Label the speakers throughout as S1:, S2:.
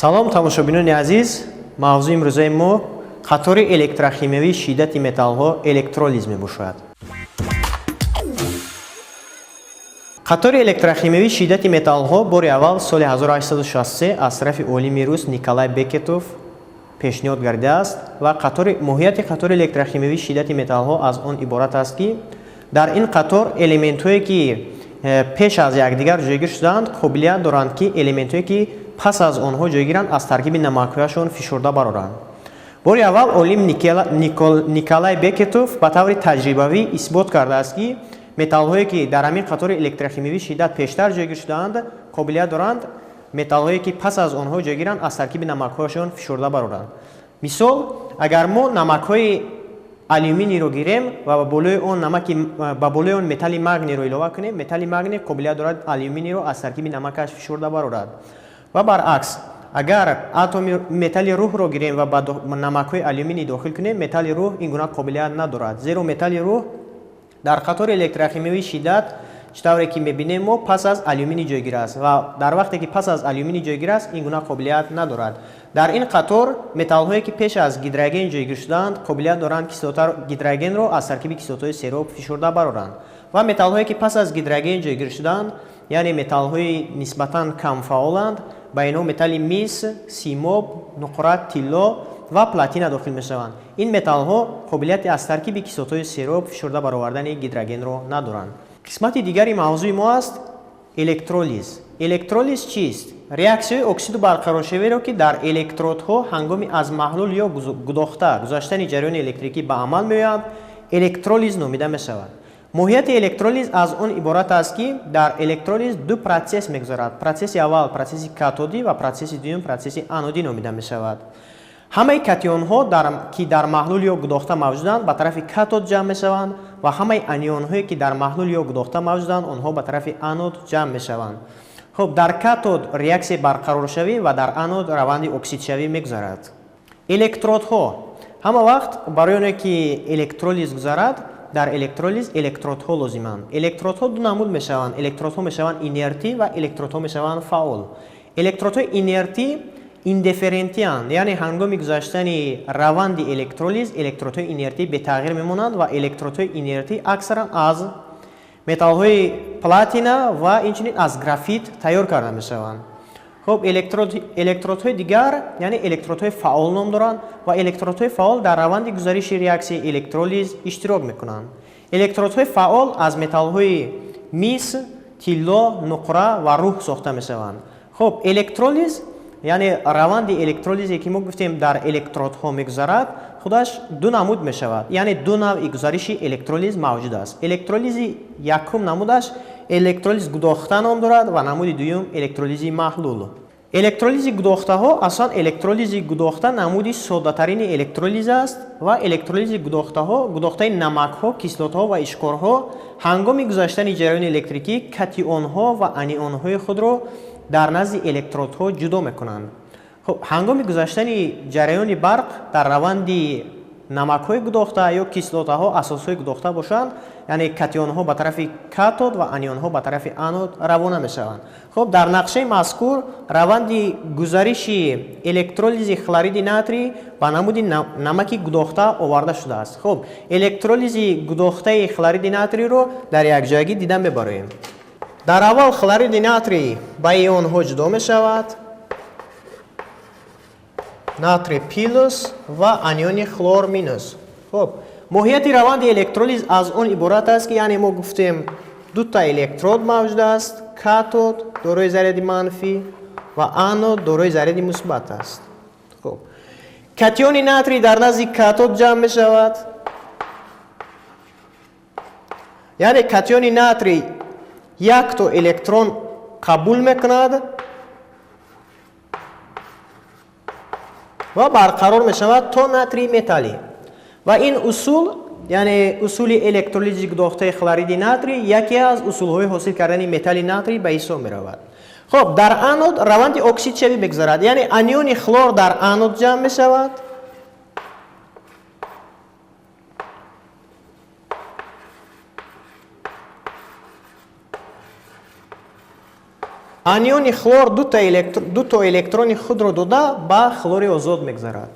S1: салом тамошобинони азиз, мавзӯи имрӯзаи мо қатори электрохимиявии шиддати металлҳо электролиз мебошад. қатори электрохимиявии шиддати металлҳо бори аввал соли 1863 аз тарафи олими рус Николай Бекетов пешниҳод гардидааст ва моҳияти қатори электрохимиявии шиддати металлҳо аз он иборат аст ки дар ин қатор элементҳое ки пеш аз якдигар ҷойгир шудаанд қобилият доранд ки элементҳое ки пас аз онҳо ҷойгиранд аз таркиби намакҳояшон фишурда бароранд. бори аввал олим Николай Бекетов ба таври таҷрибавӣ исбот кардааст ки металлҳое ки дар ҳамин қатори электрохимиявии шиддат пештар ҷойгир шудаанд қобилият доранд металлҳое ки пас аз онҳо ҷойгиранд аз таркиби намакҳояшон фишурда бароранд. мисол, агар мо намакҳои алюминийро гирем ва ба болои он металли магнийро илова кунем, металли магний қобилият дорад алюминийро аз таркиби намакаш фишурда барорад. ва баръакс, агар атоми металли рӯҳро гирем ва ба намакҳои алюминий дохил кунем, металли рӯҳ ин гуна қобилият надорад, зеро металли рӯҳ дар қатори электрохимиявии шиддат чӣ тавре ки мебинем мо пас аз алюминий ҷойгир аст ва дар вақте ки пас аз алюминий ҷойгир аст ин гуна қобилият надорад. дар ин қатор металлҳое ки пеш аз гидроген ҷойгир шудаанд қобилият доранд гидрогенро аз таркиби кислотаи сероб фишурда бароранд ва металлҳое ки пас аз гидроген ҷойгир шудаанд, яъне металлҳои нисбатан камфаъоланд, ба инҳо металли мис, симоб, нуқра, тилло ва платина дохил мешаванд. ин металлҳо қобилияти аз таркиби кислотаи сероб фишурда баровардани гидрогенро надоранд. қисмати дигари мавзӯи мо аст электролиз. электролиз чист? реаксияҳои оксиду барқароршавиро ки дар электродҳо ҳангоми аз маҳлул ё гудохта гузаштани ҷараёни электрикӣ ба амал меоянд, электролиз номида мешавад. моҳияти электролиз аз он иборат аст ки дар электролиз ду протсесс мегузарад. протсесси аввал протсесси катодӣ ва протсесси дуюм протсесси анодӣ номида мешавад. ҳамаи катионҳо ки дар маҳлул ё гудохта мавҷуданд ба тарафи катод ҷамъ мешаванд ва ҳамаи анионҳое ки дар маҳлул ё гудохта мавҷуданд онҳо ба тарафи анод ҷамъ мешаванд. хуб, дар катод реаксияи барқароршавӣ ва дар анод раванди оксидшавӣ мегузарад. электродҳо ҳама вақт барои оне ки электролиз гузарад, дар электролиз электродҳо лозиманд. электродҳо ду намуд мешаванд. электродҳо мешаванд инертӣ ва электродҳо мешаванд фаъол. электродҳои инертӣ индифферентиянд, яъне ҳангоми гузаштани раванди электролиз электродҳои инертӣ бетағйир мемонанд ва электродҳои инертӣ аксаран аз металлҳои платина ва инчунин аз графит тайёр карда мешаванд. хуб, электродҳои дигар яъне электродҳои фаъол ном доранд ва электродҳои фаъол дар раванди гузариши реаксияи электролиз иштирок мекунанд. электродҳои фаъол аз металлҳои мис, тилло, нуқра ва рӯҳ сохта мешаванд. хуб, электролиз яъне раванди электролизе ки мо гуфтем дар электродҳо мегузарад, худаш ду намуд мешавад, яъне ду навъи гузариши электролиз мавҷуд аст. электролизи якум намудаш электролиз гудохта ном дорад ва намуди дуюм электролизи маҳлул. электролизи гудохтаҳо аслан электролизи гудохта намуди соддатарини электролиз аст ва электролизи гудохтаи намакҳо, кислотаҳо ва ишқорҳо ҳангоми гузаштани ҷараёни электрикӣ катионҳо ва анионҳои худро дар назди электродҳо ҷудо мекунанд. хуб, ҳангоми гузаштани ҷараёни барқ дар раванди намакҳои гудохта ё кислотаҳо асосҳои гудохта бошанд, яъне катионҳо ба тарафи катод ва анионҳо ба тарафи анод равона мешаванд. хуб, дар нақшаи мазкур раванди гузариши электролизи хлориди натрий ба намуди намаки гудохта оварда шудааст. хуб, электролизи гудохтаи хлориди натрийро дар якҷоягӣ дида мебароем. дар аввал хлориди натрий ба ионҳо ҷудо мешавад, натрий плюс ва аниони хлор минус. хуб, моҳияти раванди электролиз аз он иборат аст ки яъне мо гуфтем дута электрод мавҷуд аст, катод дорои заряди манфӣ ва анод дорои заряди мусбат аст. хуб, катиони натрий дар назди катод ҷамъ мешавад, яъне катиони натрий якто электрон қабул мекунад ва барқарор мешавад то натрии металлӣ. ва ин усул, яъне усули электролизи гудохтаи хлориди натрий яке аз усулҳои ҳосил кардани металли натрий ба ҳисоб меравад. хуб, дар анод раванди оксидшавӣ мегузарад, яъне аниони хлор дар анод ҷамъ мешавад аниони хлор ду то электрони худро дода ба хлори озод мегзарад.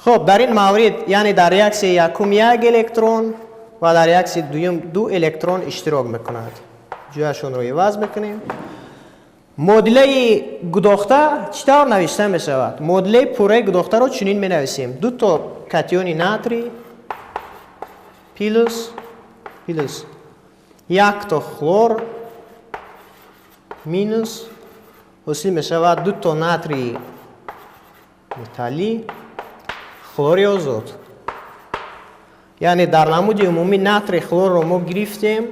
S1: хуб дар ин маврид яъне дар реаксияи якум як электрон ва дар реаксияи дуюм ду электрон иштирок мекунад. ҷояшонро иваз мекунем. модилаи гудохта чӣ тавр навишта мешавад? модилаи пурраи гудохтаро чунин менависем. ду то катиони натрий плюс як то хлор минус ҳосил мешавад ду то натрии металлӣ хлори озод. яъне дар намуди умумӣ натрий хлорро мо гирифтем,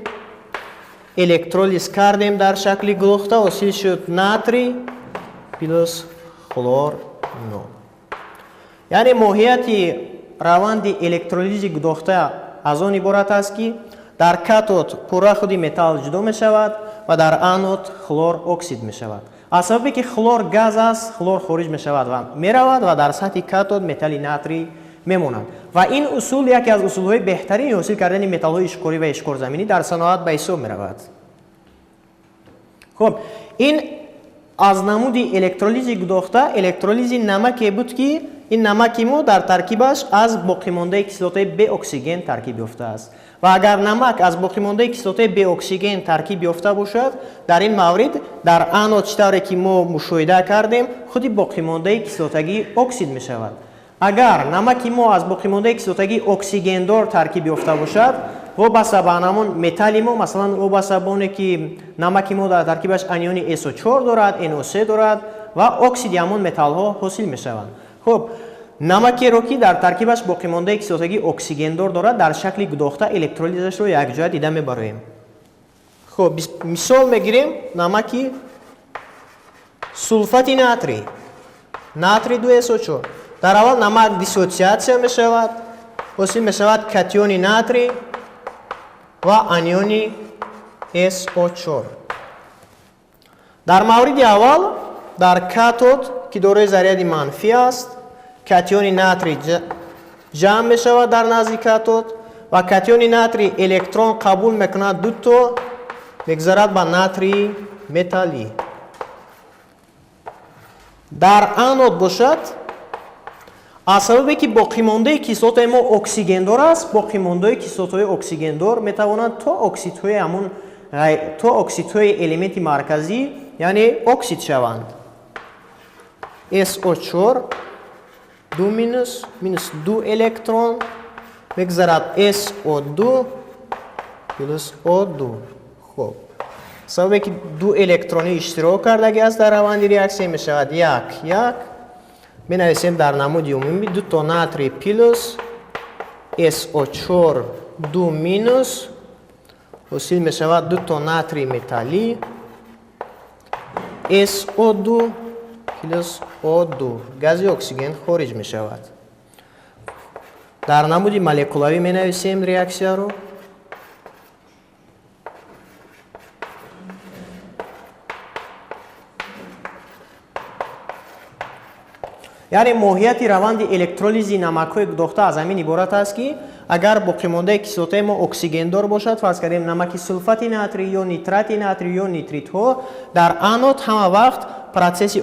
S1: электролиз кардем дар шакли гудохта, ҳосил шуд натрий плюс хлор 0. яъне моҳияти раванди электролизи гудохта аз он иборат аст ки дар катод пурра худи металл ҷудо мешавад ва дар анод хлор оксид мешавад. аз сабабе ки хлор газ аст, хлор хориҷ мешавад ва меравад ва дар сатҳи катод металли натрий мемонад. ва ин усул яке аз усулҳои беҳтарини ҳосил кардани металлҳои ишкорӣ ва ишкорзаминӣ дар саноат ба ҳисоб меравад. хуб ин аз намуди электролизи гудохта электролизи намаке буд ки ин намаки мо дар таркибаш аз боқимондаи кислотаи беоксиген таркиб ёфтааст. ва агар намак аз боқимондаи кислотаи беоксиген таркиб ёфта бошад, дар ин маврид дар анод чӣ тавре ки мо мушоҳида кардем, худи боқимондаи кислотагӣ оксид мешавад. агар намаки мо аз боқимондаи кислотагӣ оксигендор таркиб ёфта бошад, вобаста ба ҳамон металли мо, масалан вобаста ба оне ки намаки мо дар таркибаш аниони SO4 дорад, NO3 дорад ва оксиди ҳамон металлҳо ҳосил мешаванд. хуб намакеро ки дар таркибаш боқимондаи кислотагӣ оксигендор дорад, дар шакли гудохта электролизашро якҷоя дида мебароем. хуб мисол мегирем намаки сулфати натрий, натрий 2SO4. дар аввал намак диссоциатсия мешавад, ҳосил мешавад катиони натрий ва аниони SO4. дар мавриди аввал дар катод ки дорои заряди манфӣ аст, катиони натрий ҷамъ мешавад дар назди катод ва катиони натрий электрон қабул мекунад, ду то мегзарад ба натрии металлӣ. дар анод бошад, аз сабабе ки боқимондаи кислотаи мо оксигендор аст, боқимондаи кислотаи оксигендор метавонанд то оксидҳои элементи марказӣ, яъне оксид шаванд. SO4 2 минус 2 электрон мегзарад SO2 плюс O2. хуб сабабе ки ду электрони иштирок кардаги аст дар раванди реаксия мешавад 1 менависем дар намуди умумӣ 2 то натрий плюс SO4 2 минус ҳосил мешавад 2 то натрий металлӣ SO2 плюс O2. гази оксиген хориҷ мешавад. дар намуди молекулавӣ менависем реаксияро. яъне моҳияти раванди электролизи намакҳои гудохта аз ҳамин иборат аст ки агар боқимондаи кислотаи мо оксигендор бошад, фарз кардем намаки сулфати натрий ё нитрати натрий ё нитритҳо, дар анод ҳама вақт процесси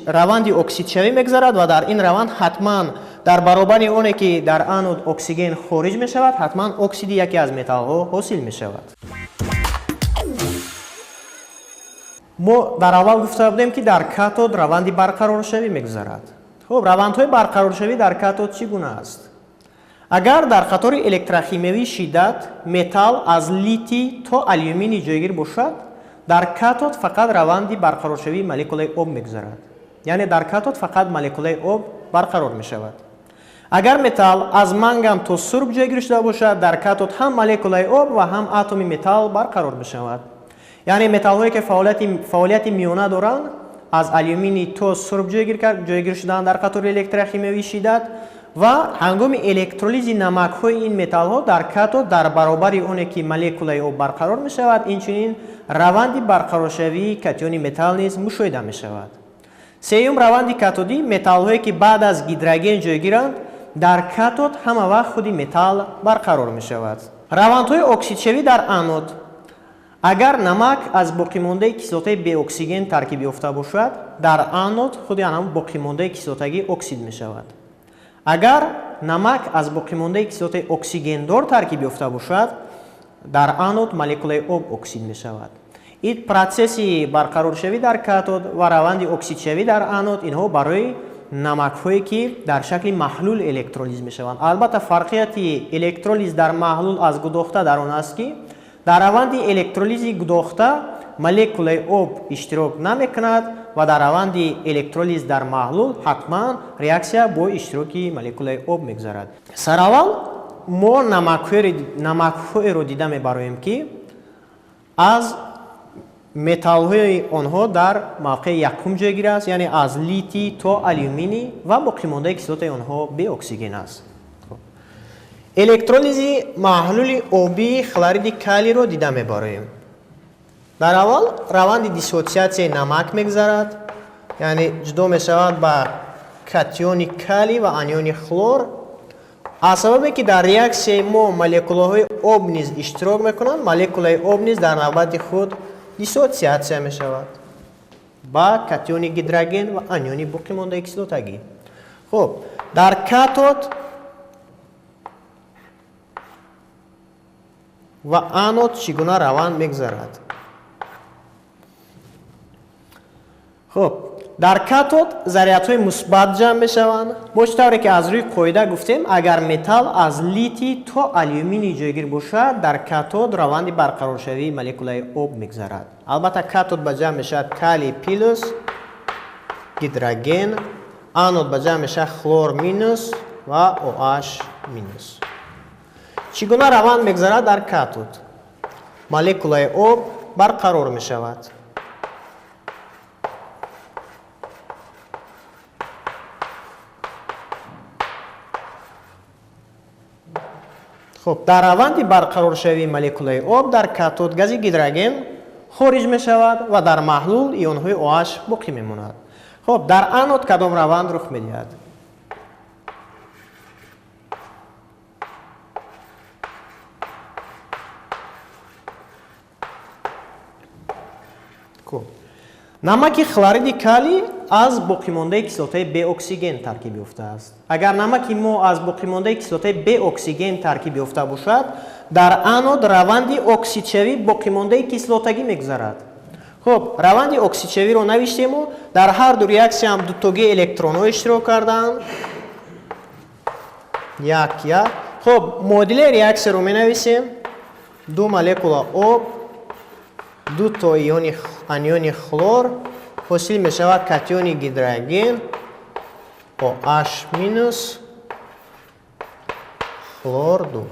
S1: раванди оксидшавӣ мегзарад ва дар ин раванд ҳатман дар баробари оне ки дар анод оксиген хориҷ мешавад, ҳатман оксиди яке аз металлҳо ҳосил мешавад. мо дар аввал гуфта будем ки дар катод раванди барқароршавӣ мегзарад. хуб равандҳои барқароршавӣ дар катод чӣ гуна аст? агар дар қатори электрохимиявии шиддат металл аз литий то алюминий ҷойгир бошад, дар катод фақат раванди барқароршавии молекулаи об мегзарад. яъне дар катод фақат молекулаи об барқарор мешавад. агар металл аз манган то сурб ҷойгир шуда бошад, дар катод ҳам молекулаи об ва ҳам атоми металл барқарор мешавад. яъне металлҳое ки фаъолияти миёна доранд, аз алюминий то сурб ҷойгир шудаанд дар қатори электрохимиявии шиддат ва ҳангоми электролизи намакҳои ин металлҳо дар катод дар баробари оне ки молекулаи об барқарор мешавад, инчунин раванди барқароршавии катиони металл низ мушоҳида мешавад. сеюм раванди катодӣ, металлҳое ки баъд аз гидроген ҷойгиранд, дар катод ҳама вақт худи металл барқарор мешавад. равандҳои оксидшавӣ дар анод. агар намак аз боқимондаи кислотаи беоксиген таркиб ёфта бошад, дар анод худи ҳамон боқимондаи кислотагӣ оксид мешавад. агар намак аз боқимондаи кислотаи оксигендор таркиб ёфта бошад, дар анод молекулаи об оксид мешавад. ин процесси барқароршавӣ дар катод ва раванди оксидшавӣ дар анод инҳо барои намакҳое ки дар шакли маҳлул электролиз мешаванд. албатта фарқияти электролиз дар маҳлул аз гудохта дар он аст ки дар раванди электролизи гудохта молекулаи об иштирок намекунад ва дар раванди электролиз дар маҳлул ҳатман реаксия бо иштироки молекулаи об мегузарад. сараввал мо намакҳоеро дида мебароем ки аз металлҳои онҳо дар мавқеи якум ҷойгир аст, яъне аз литий то алюминий ва боқимондаи кислотаи онҳо беоксиген аст. электролизи маҳлули обии хлориди калийро дида мебароем. дар аввал раванди диссоциатсияи намак мегузарад, яъне ҷудо мешавад ба катиони калий ва аниони хлор. аз сабабе ки дар реаксияи мо молекулаҳои об низ иштирок мекунанд, молекулаи об низ дар навбати худ диссоциатсия мешавад ба катиони гидроген ва аниони боқимондаи кислотагӣ. хуб, дар катод ва анод чӣ гуна раванд мегузарад? хуб, дар катод зарядҳои мусбат ҷамъ мешаванд. мо чӣ тавре ки аз рӯи қоида гуфтем, агар металл аз литий то алюминий ҷойгир бошад, дар катод раванди барқароршавии молекулаи об мегузарад. албатта катод ба ҷамъ мешавад калий плюс гидроген, анод ба ҷамъ мешавад хлор минус ва OH минус. чӣ гуна раванд мегузарад дар катод? молекулаи об барқарор мешавад. хуб, дар раванди барқароршавии молекулаи об дар катод гази гидроген хориҷ мешавад ва дар маҳлул ионҳои OH боқӣ мемонад. хуб, дар анод кадом раванд рух медиҳад? намаки хлориди калий аз боқимондаи кислотаи беоксиген таркиб ёфтааст. агар намаки мо аз боқимондаи кислотаи беоксиген таркиб ёфта бошад, дар анод раванди оксидшавӣ боқимондаи кислотагӣ мегузарад. хуб, раванди оксидшавиро навиштему, дар ҳар ду реаксия ҳам дутоги электронҳо иштирок карданд. як. хуб, модилаи реаксияро менависем. ду молекула об, ду то аниони хлор, ҳосил мешавад катиони гидроген OH минус хлор 2.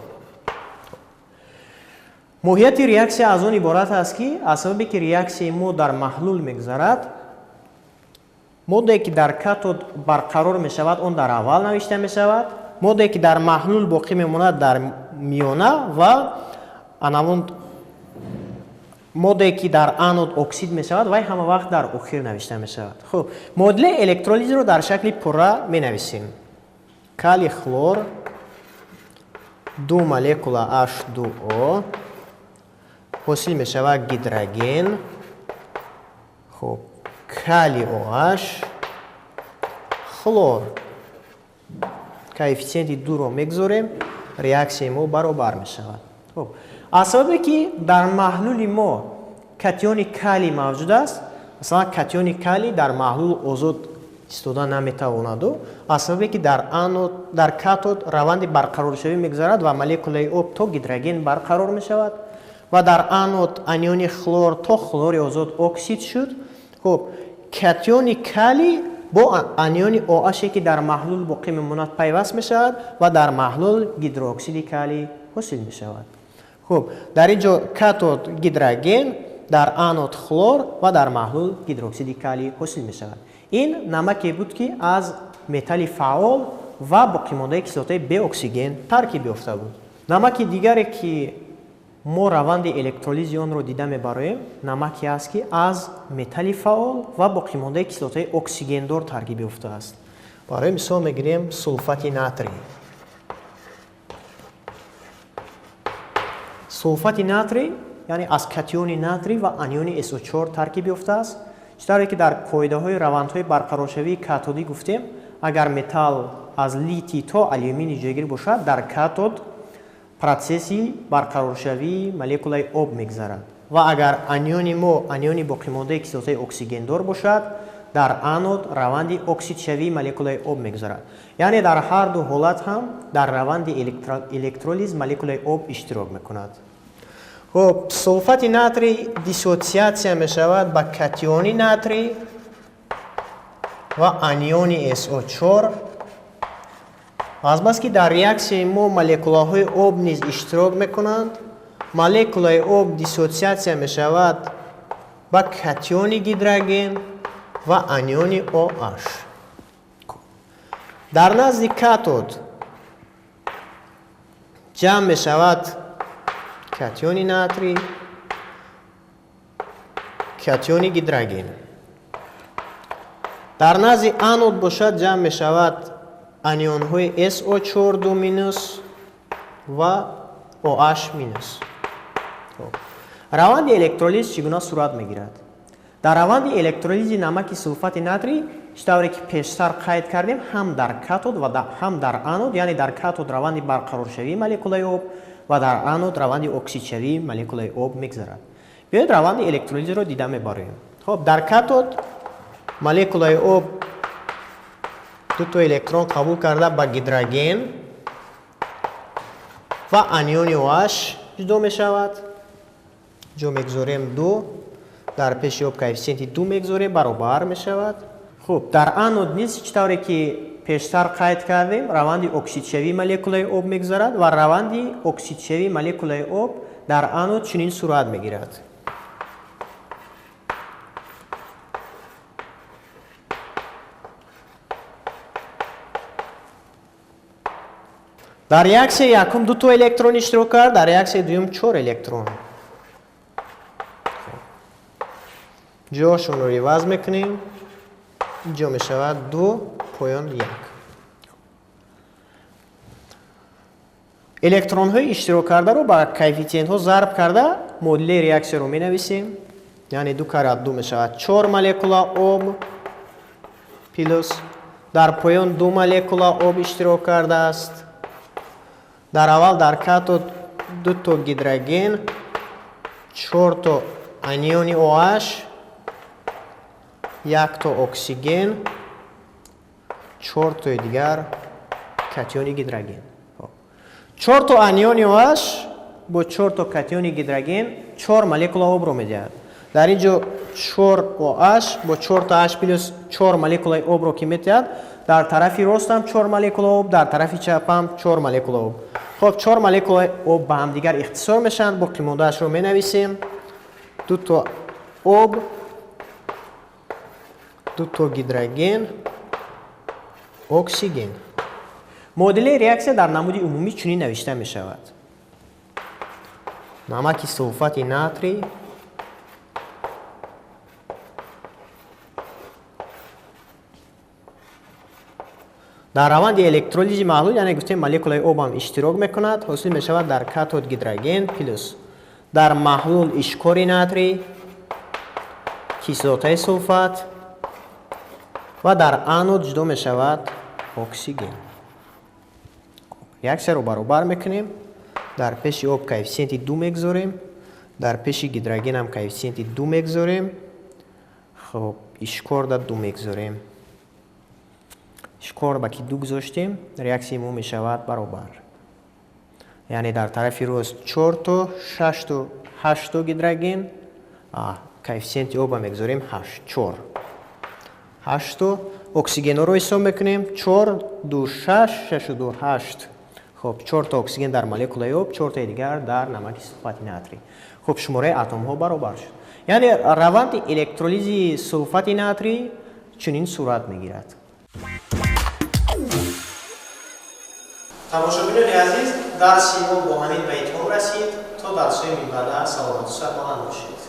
S1: моҳияти реаксия аз он иборат аст ки аз сабабе ки реаксияи мо дар маҳлул мегузарад, моддае ки дар катод барқарор мешавад он дар аввал навишта мешавад, моддае ки дар маҳлул боқӣ мемонад дар миёна ва анавун моддае ки дар анод оксид мешавад вай ҳама вақт дар охир навишта мешавад. хуб, модилаи электролизро дар шакли пурра менависем. калий хлор, ду молекула H2O, ҳосил мешавад гидроген, хуб, калий OH, хлор. коэффициенти 2ро мегузорем, реаксияи мо баробар мешавад. хуб, аз сабабе ки дар маҳлули мо катиони калий мавҷуд аст, масалан катиони калий дар маҳлул озод истода наметавонаду, аз сабабе ки дар катод раванди барқароршавӣ мегузарад ва молекулаи об то гидроген барқарор мешавад ва дар анод аниони хлор то хлори озод оксид шуд. хуб, катиони калий бо аниони OH ки дар маҳлул боқӣ мемонад пайваст мешавад ва дар маҳлул гидрооксиди калий ҳосил мешавад. хуб, дар ин ҷо катод гидроген, дар анод хлор ва дар маҳлул гидрооксиди калий ҳосил мешавад. ин намаке буд ки аз металли фаъол ва боқимондаи кислотаи беоксиген таркиб ёфта буд. намаки дигаре ки мо раванди электролизи онро дида мебароем, намаке аст ки аз металли фаъол ва боқимондаи кислотаи оксигендор таркиб ёфтааст. барои мисол мегирем сулфати натрий. сулфати натрий یعنی از کاتیون ناتری و انیون SO4 ترکیب یافته است. چطوری که در قاعده‌های روندهای برقرارشوی کاتودی گفتیم اگر متال از لیتی تا آلومینی جایگیر باشد در کاتود پروسسی برقرارشوی مولکولای آب میگذرد و اگر انیون باقی مانده کیسلات اکسیژن دار باشد در آنود روند اکسید شوی مولکولای آب میگذرد. یعنی در هر دو حالت هم در روند الکترولیز مولکولای آب اشتراک میکند. خب سولفات ناتری دیسوسیاسیا میشود با کاتیون ناتری و انیون SO4. از بس که در ریاکسیون ما مولکولهای آب نیز اشتراک میکنند مولکولای آب دیسوسیاسیا میشود با کاتیون هیدروژن و انیون OH. در نزد کاتود جمع میشود کاتیون ناتری کاتیون هیدروژن. در نزد آنود باشد جمع میشود انیون های SO4 دو مینوس و OH مینوس. روند الکترولیز چگونه صورت میگیرد؟ در روند الکترولیز نمک سولفات ناتری چطوری که پیشتر قید کردیم هم در کاتود و هم در آنود، یعنی در کاتود روند برقرارشوی مولکولای آب و در آنود روند اکسید شوی مولکولای آب میگذرد. بیایید روند الکترولیز رو دیده میبریم. خب در کاتود مولکولای آب دو تا الکترون قبول کرده با هیدروژن و انیون OH جدا می شود. جو میگذاریم 2 در پیش آب کوفیسینت 2 میگذاریم برابر می شود. خب در آنود نیز چطوری که پیشتر قید کردیم روند اکسید شوی مولکولای آب میگذرد و روند اکسید شوی مولکولای آب در آنود چنین صورت میگیرد. در ریاکسیون یکم 2 تا الکترون اشتراک کرد، در ریاکسیون دوم 4 الکترون. جاشون رو عوض میکنیم. اینجا می شود 2.1. الکترون های اشتراک کرده رو با کوفیسینت ها ضرب کرده مدل ریاکسیون رو می نویسیم. یعنی 2 کرات 2 می شود 4 مولکولا آب پلس در پایان 2 مولکولا آب اشتراک کرده است. در اول در کاتود 2 تا هیدروژن 4 تا انیون OH 1 تا اکسیژن 4 تا دیگر کاتیون هیدروژن. 4 تا انیون OH با 4 تا کاتیون هیدروژن 4 مولکولا آب رو میدهد. در اینجا 4 OH با 4 تا H پلس 4 مولکولای آب رو که میدهد. در طرف راست هم 4 مولکول آب، در طرف چپ هم 4 مولکول آب. خب 4 مولکول آب با هم دیگر اختصار میشن. باقی مونده‌اش رو مینویسیم. 2 تا آب 2 تا هیدروژن اکسیژن. مدل ریاکسیون در نمود عمومی چنین نوشته می شود. نمک سولفات ناتری در روند الکترولیز محلول، یعنی گفتیم مولکولای آب هم اشتراک میکند، حاصل می شود در کاتود هیدروژن پلس در محلول اشکار ناتری کیسلات سولفات و در آنود جدا می شود اکسیژن. ریاکسیون رو برابر میکنیم. در پیش آب کوفیسینت 2 میگذاریم، در پیش هیدروژن هم کوفیسینت 2 میگذاریم. خب اشکار در 2 میگذاریم. اشکار با که 2 گذاشتیم ریاکسیون ما می شود برابر. یعنی در طرف راست 4 تا 6 تا 8 تا هیدروژن کوفیسینت آب میگذاریم 8 تا اکسیژن رو حساب میکنیم 4 2 6 6 2 8. خب 4 تا اکسیژن در مولکولای آب 4 تا دیگر در نمک سولفات ناتری. خب شماره اتم ها برابر شد. یعنی روند الکترولیز سولفات ناتری چنین صورت میگیرد. تماشاگران عزیز درس ما با همین به اتمام رسید. تا درس های بعد سلامت و صحت باشید.